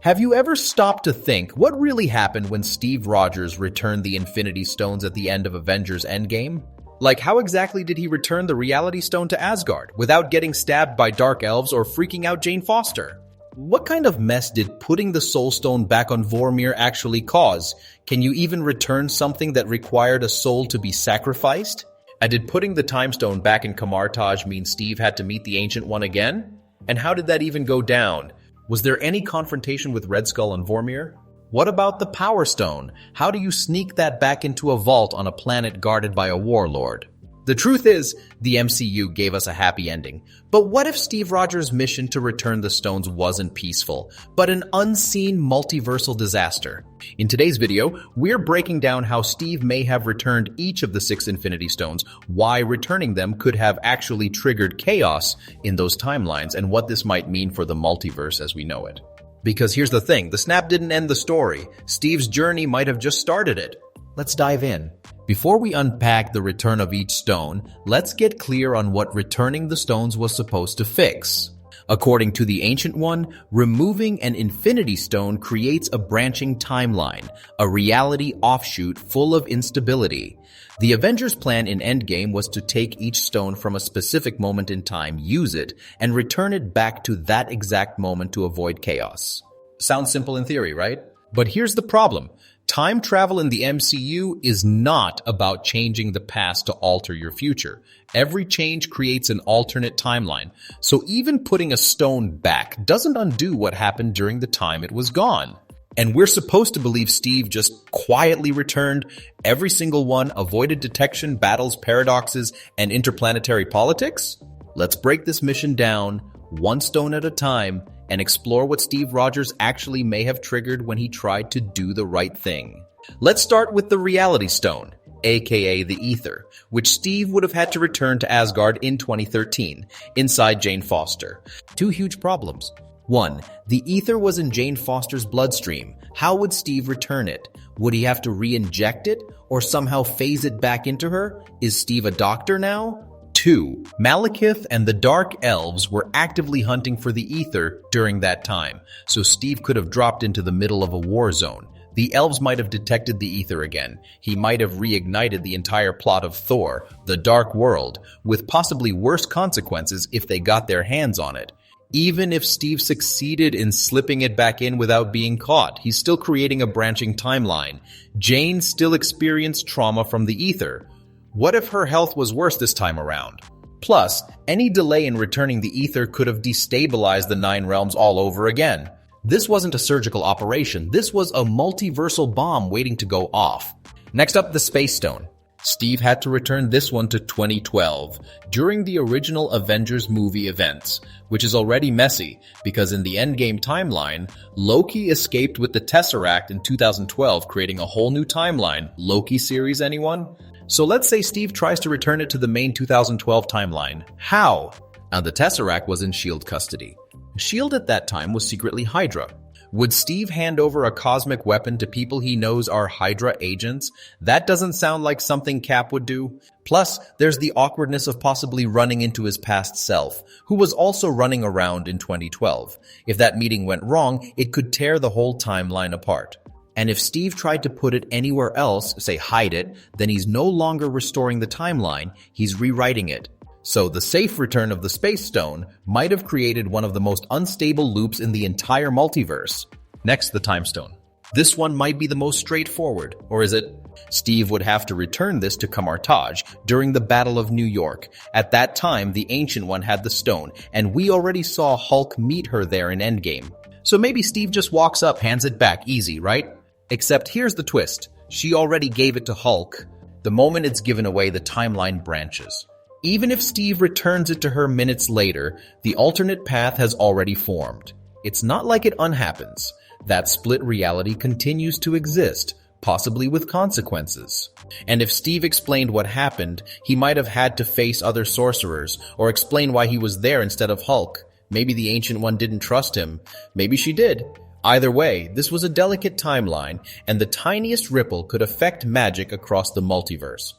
Have you ever stopped to think what really happened when Steve Rogers returned the Infinity Stones at the end of Avengers Endgame? Like, how exactly did he return the Reality Stone to Asgard without getting stabbed by dark elves or freaking out Jane Foster? What kind of mess did putting the Soul Stone back on Vormir actually cause? Can you even return something that required a soul to be sacrificed? And did putting the Time Stone back in Kamartaj mean Steve had to meet the Ancient One again? And how did that even go down? Was there any confrontation with Red Skull and Vormir? What about the Power Stone? How do you sneak that back into a vault on a planet guarded by a warlord? The truth is, the MCU gave us a happy ending. But what if Steve Rogers' mission to return the stones wasn't peaceful, but an unseen multiversal disaster? In today's video, we're breaking down how Steve may have returned each of the 6 Infinity Stones, why returning them could have actually triggered chaos in those timelines, and what this might mean for the multiverse as we know it. Because here's the thing, the snap didn't end the story. Steve's journey might have just started it. Let's dive in. Before we unpack the return of each stone, let's get clear on what returning the stones was supposed to fix. According to the Ancient One, removing an Infinity Stone creates a branching timeline, a reality offshoot full of instability. The Avengers' plan in Endgame was to take each stone from a specific moment in time, use it, and return it back to that exact moment to avoid chaos. Sounds simple in theory, right? But here's the problem. Time travel in the MCU is not about changing the past to alter your future. Every change creates an alternate timeline. So even putting a stone back doesn't undo what happened during the time it was gone. And we're supposed to believe Steve just quietly returned every single one, avoided detection, battles, paradoxes, and interplanetary politics? Let's break this mission down, one stone at a time, and explore what Steve Rogers actually may have triggered when he tried to do the right thing. Let's start with the Reality Stone, aka the Ether, which Steve would have had to return to Asgard in 2013, inside Jane Foster. 2 huge problems. 1. The Ether was in Jane Foster's bloodstream. How would Steve return it? Would he have to re-inject it, or somehow phase it back into her? Is Steve a doctor now? 2. Malekith and the Dark Elves were actively hunting for the Ether during that time, so Steve could have dropped into the middle of a war zone. The elves might have detected the Ether again. He might have reignited the entire plot of Thor, the Dark World, with possibly worse consequences if they got their hands on it. Even if Steve succeeded in slipping it back in without being caught, he's still creating a branching timeline. Jane still experienced trauma from the Ether. What if her health was worse this time around? Plus, any delay in returning the Ether could have destabilized the 9 realms all over again. This wasn't a surgical operation, this was a multiversal bomb waiting to go off. Next up, the Space Stone. Steve had to return this one to 2012, during the original Avengers movie events, which is already messy, because in the Endgame timeline, Loki escaped with the Tesseract in 2012, creating a whole new timeline. Loki series, anyone? So let's say Steve tries to return it to the main 2012 timeline. How? And the Tesseract was in S.H.I.E.L.D. custody. S.H.I.E.L.D. at that time was secretly Hydra. Would Steve hand over a cosmic weapon to people he knows are Hydra agents? That doesn't sound like something Cap would do. Plus, there's the awkwardness of possibly running into his past self, who was also running around in 2012. If that meeting went wrong, it could tear the whole timeline apart. And if Steve tried to put it anywhere else, say hide it, then he's no longer restoring the timeline, he's rewriting it. So the safe return of the Space Stone might have created one of the most unstable loops in the entire multiverse. Next, the Time Stone. This one might be the most straightforward, or is it? Steve would have to return this to Kamartaj during the Battle of New York. At that time, the Ancient One had the stone, and we already saw Hulk meet her there in Endgame. So maybe Steve just walks up, hands it back, easy, right? Except here's the twist. She already gave it to Hulk. The moment it's given away, the timeline branches. Even if Steve returns it to her minutes later, the alternate path has already formed. It's not like it unhappens. That split reality continues to exist, possibly with consequences. And if Steve explained what happened, he might have had to face other sorcerers, or explain why he was there instead of Hulk. Maybe the Ancient One didn't trust him. Maybe she did. Either way, this was a delicate timeline, and the tiniest ripple could affect magic across the multiverse.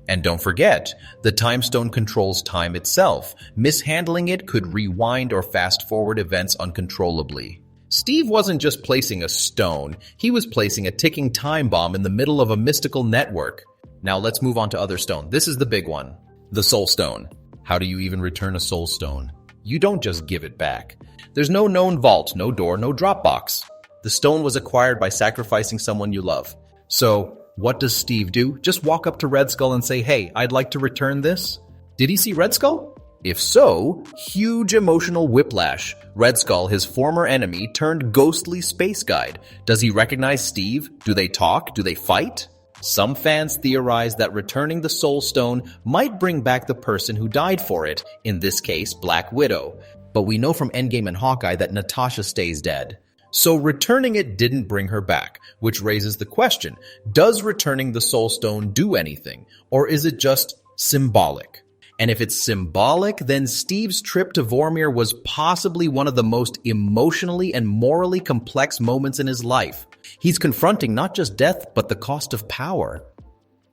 And don't forget, the Time Stone controls time itself. Mishandling it could rewind or fast-forward events uncontrollably. Steve wasn't just placing a stone, he was placing a ticking time bomb in the middle of a mystical network. Now let's move on to other stone. This is the big one. The Soul Stone. How do you even return a Soul Stone? You don't just give it back. There's no known vault, no door, no drop box. The stone was acquired by sacrificing someone you love. So, what does Steve do? Just walk up to Red Skull and say, "Hey, I'd like to return this." Did he see Red Skull? If so, huge emotional whiplash. Red Skull, his former enemy, turned ghostly space guide. Does he recognize Steve? Do they talk? Do they fight? Some fans theorize that returning the Soul Stone might bring back the person who died for it, in this case, Black Widow. But we know from Endgame and Hawkeye that Natasha stays dead. So returning it didn't bring her back, which raises the question, does returning the Soul Stone do anything, or is it just symbolic? And if it's symbolic, then Steve's trip to Vormir was possibly one of the most emotionally and morally complex moments in his life. He's confronting not just death, but the cost of power.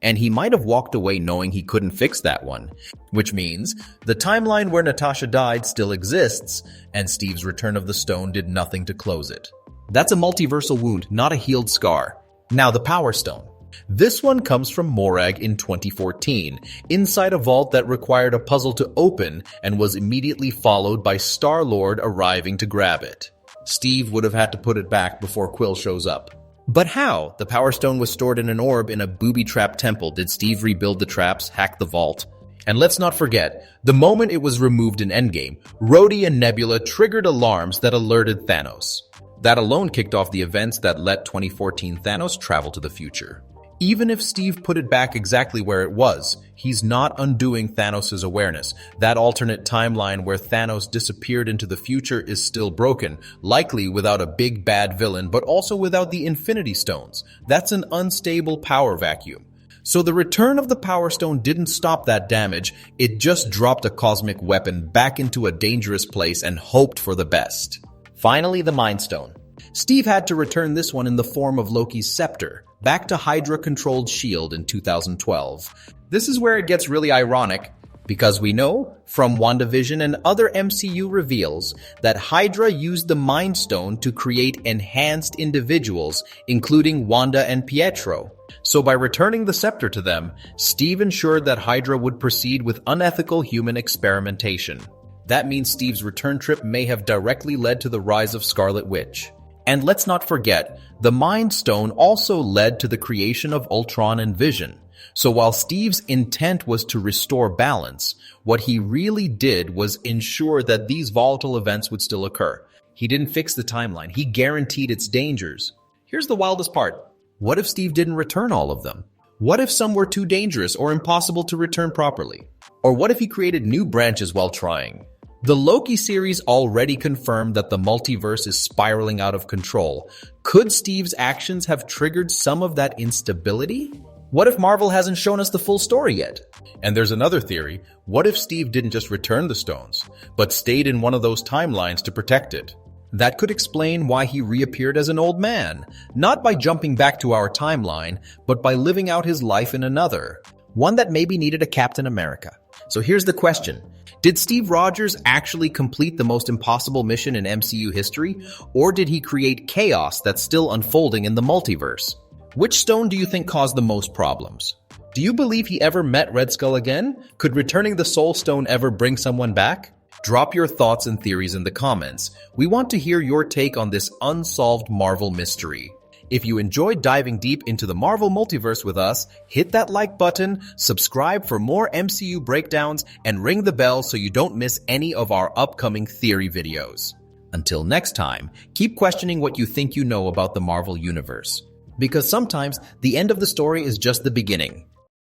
And he might have walked away knowing he couldn't fix that one. Which means the timeline where Natasha died still exists, and Steve's return of the stone did nothing to close it. That's a multiversal wound, not a healed scar. Now the Power Stone. This one comes from Morag in 2014, inside a vault that required a puzzle to open and was immediately followed by Star-Lord arriving to grab it. Steve would have had to put it back before Quill shows up. But how? The Power Stone was stored in an orb in a booby-trapped temple. Did Steve rebuild the traps, hack the vault? And let's not forget, the moment it was removed in Endgame, Rhodey and Nebula triggered alarms that alerted Thanos. That alone kicked off the events that let 2014 Thanos travel to the future. Even if Steve put it back exactly where it was, he's not undoing Thanos' awareness. That alternate timeline where Thanos disappeared into the future is still broken, likely without a big bad villain, but also without the Infinity Stones. That's an unstable power vacuum. So the return of the Power Stone didn't stop that damage, it just dropped a cosmic weapon back into a dangerous place and hoped for the best. Finally, the Mind Stone. Steve had to return this one in the form of Loki's scepter, back to Hydra-controlled S.H.I.E.L.D. in 2012. This is where it gets really ironic, because we know from WandaVision and other MCU reveals that Hydra used the Mind Stone to create enhanced individuals, including Wanda and Pietro. So by returning the scepter to them, Steve ensured that Hydra would proceed with unethical human experimentation. That means Steve's return trip may have directly led to the rise of Scarlet Witch. And let's not forget, the Mind Stone also led to the creation of Ultron and Vision. So while Steve's intent was to restore balance, what he really did was ensure that these volatile events would still occur. He didn't fix the timeline, he guaranteed its dangers. Here's the wildest part. What if Steve didn't return all of them? What if some were too dangerous or impossible to return properly? Or what if he created new branches while trying? The Loki series already confirmed that the multiverse is spiraling out of control. Could Steve's actions have triggered some of that instability? What if Marvel hasn't shown us the full story yet? And there's another theory. What if Steve didn't just return the stones, but stayed in one of those timelines to protect it? That could explain why he reappeared as an old man, not by jumping back to our timeline, but by living out his life in another, one that maybe needed a Captain America. So here's the question. Did Steve Rogers actually complete the most impossible mission in MCU history, or did he create chaos that's still unfolding in the multiverse? Which stone do you think caused the most problems? Do you believe he ever met Red Skull again? Could returning the Soul Stone ever bring someone back? Drop your thoughts and theories in the comments. We want to hear your take on this unsolved Marvel mystery. If you enjoyed diving deep into the Marvel multiverse with us, hit that like button, subscribe for more MCU breakdowns, and ring the bell so you don't miss any of our upcoming theory videos. Until next time, keep questioning what you think you know about the Marvel universe. Because sometimes the end of the story is just the beginning.